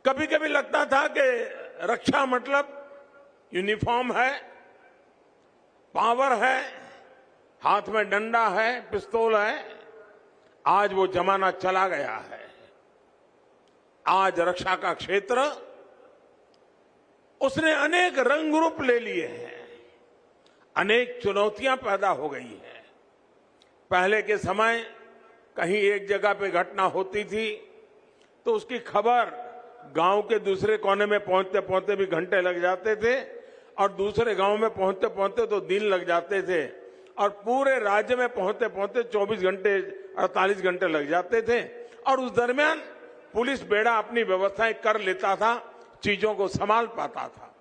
कभी कभी लगता था कि रक्षा मतलब यूनिफॉर्म है, पावर है, हाथ में डंडा है, पिस्तौल है। आज वो जमाना चला गया है। आज रक्षा का क्षेत्र उसने अनेक रंग रूप ले लिए हैं, अनेक चुनौतियां पैदा हो गई हैं। पहले के समय कहीं एक जगह पे घटना होती थी तो उसकी खबर गांव के दूसरे कोने में पहुंचते पहुंचते भी घंटे लग जाते थे और दूसरे गांव में पहुंचते पहुंचते तो दिन लग जाते थे और पूरे राज्य में पहुंचते पहुंचते 24 घंटे 48 घंटे लग जाते थे। और उस दरमियान पुलिस बेड़ा अपनी व्यवस्थाएं कर लेता था, चीजों को संभाल पाता था।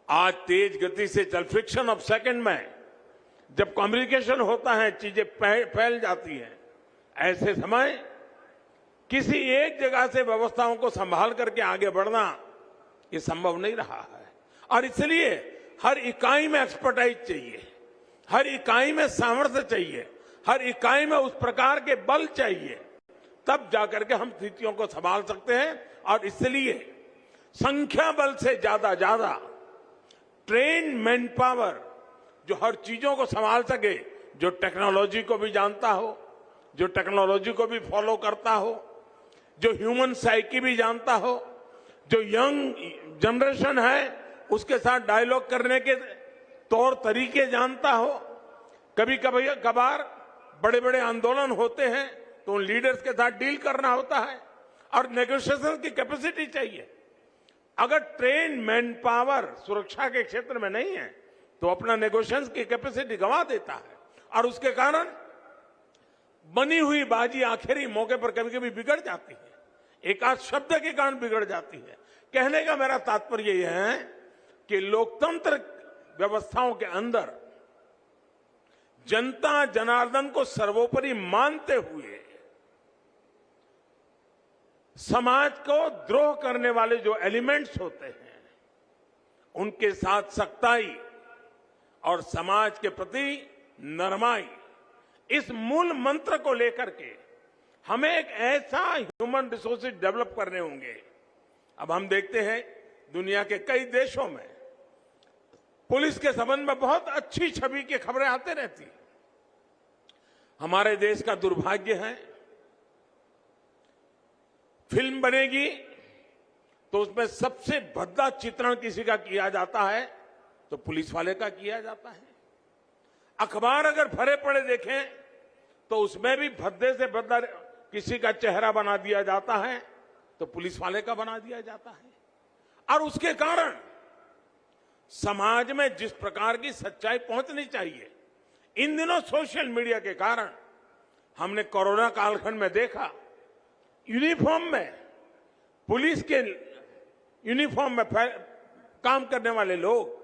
आज तेज गति से चल फ्रिक्शन ऑफ सेकंड में जब कम्युनिकेशन होता है, चीजें फैल जाती हैं। ऐसे समय किसी एक जगह से व्यवस्थाओं को संभाल करके आगे बढ़ना ये संभव नहीं रहा है। और इसलिए हर इकाई में एक्सपर्टाइज चाहिए, हर इकाई में सामर्थ्य चाहिए, हर इकाई में उस प्रकार के बल चाहिए, तब जाकर के हम स्थितियों को संभाल सकते हैं। और इसलिए संख्या बल से ज्यादा ट्रेन मैन पावर जो हर चीजों को संभाल सके, जो टेक्नोलॉजी को भी जानता हो, जो टेक्नोलॉजी को भी फॉलो करता हो, जो ह्यूमन साइकी भी जानता हो, जो यंग जनरेशन है उसके साथ डायलॉग करने के तौर तरीके जानता हो। कभी कभी कभार बड़े बड़े आंदोलन होते हैं तो उन लीडर्स के साथ डील करना होता है और नेगोशिएशन की कैपेसिटी चाहिए। अगर ट्रेन मैन पावर सुरक्षा के क्षेत्र में नहीं है तो अपना नेगोशिएशन की कैपेसिटी गंवा देता है और उसके कारण बनी हुई बाजी आखिरी मौके पर कभी कभी बिगड़ जाती है, एक आध शब्द के कारण बिगड़ जाती है। कहने का मेरा तात्पर्य यह है कि लोकतंत्र व्यवस्थाओं के अंदर जनता जनार्दन को सर्वोपरि मानते हुए समाज को द्रोह करने वाले जो एलिमेंट्स होते हैं उनके साथ सख्ताई और समाज के प्रति नरमाई, इस मूल मंत्र को लेकर के हमें एक ऐसा ह्यूमन रिसोर्सेज डेवलप करने होंगे। अब हम देखते हैं दुनिया के कई देशों में पुलिस के संबंध में बहुत अच्छी छवि की खबरें आते रहती हैं। हमारे देश का दुर्भाग्य है, फिल्म बनेगी तो उसमें सबसे भद्दा चित्रण किसी का किया जाता है तो पुलिस वाले का किया जाता है। अखबार अगर भरे पड़े देखें तो उसमें भी भद्दे से भद्दा किसी का चेहरा बना दिया जाता है तो पुलिस वाले का बना दिया जाता है। और उसके कारण समाज में जिस प्रकार की सच्चाई पहुंचनी चाहिए, इन दिनों सोशल मीडिया के कारण हमने कोरोना कालखंड में देखा, यूनिफॉर्म में, पुलिस के यूनिफॉर्म में काम करने वाले लोग,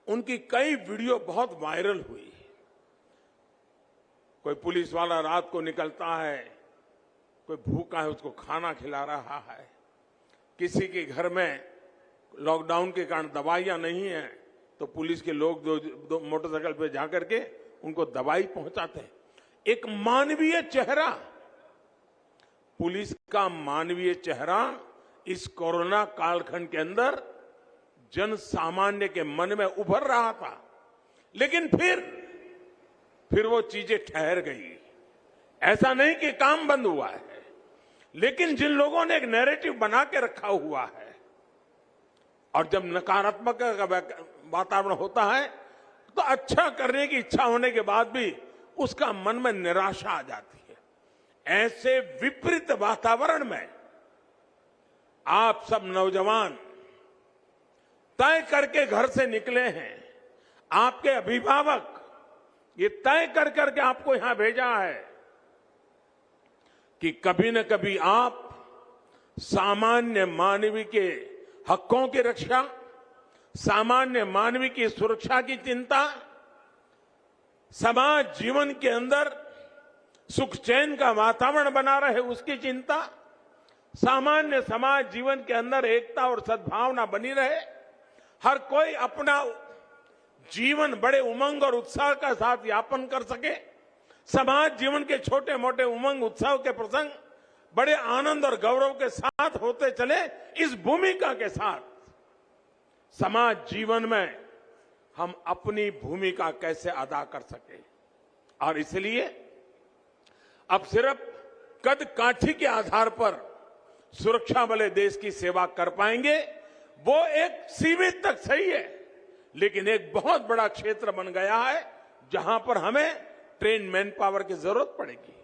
उनकी कई वीडियो बहुत वायरल हुई। कोई पुलिस वाला रात को निकलता है, कोई भूखा है उसको खाना खिला रहा है, किसी के घर में लॉकडाउन के कारण दवाइयां नहीं है तो पुलिस के लोग दो मोटरसाइकिल पे जाकर के उनको दवाई पहुंचाते हैं। एक मानवीय चेहरा, पुलिस का मानवीय चेहरा इस कोरोना कालखंड के अंदर जन सामान्य के मन में उभर रहा था। लेकिन फिर वो चीजें ठहर गई। ऐसा नहीं कि काम बंद हुआ है, लेकिन जिन लोगों ने एक नैरेटिव बना के रखा हुआ है और जब नकारात्मक वातावरण होता है तो अच्छा करने की इच्छा होने के बाद भी उसका मन में निराशा आ जाती है। ऐसे विपरीत वातावरण में आप सब नौजवान तय करके घर से निकले हैं, आपके अभिभावक ये तय कर करके आपको यहां भेजा है कि कभी न कभी आप सामान्य मानवीय के हकों की रक्षा, सामान्य मानवीय की सुरक्षा की चिंता, समाज जीवन के अंदर सुख चैन का वातावरण बना रहे उसकी चिंता, सामान्य समाज जीवन के अंदर एकता और सद्भावना बनी रहे, हर कोई अपना जीवन बड़े उमंग और उत्साह के साथ यापन कर सके, समाज जीवन के छोटे मोटे उमंग उत्साह के प्रसंग बड़े आनंद और गौरव के साथ होते चले। इस भूमिका के साथ समाज जीवन में हम अपनी भूमिका कैसे अदा कर सके, और इसलिए अब सिर्फ कद काठी के आधार पर सुरक्षा बले देश की सेवा कर पाएंगे, वो एक सीमित तक सही है, लेकिन एक बहुत बड़ा क्षेत्र बन गया है जहां पर हमें ट्रेन मैन पावर की जरूरत पड़ेगी।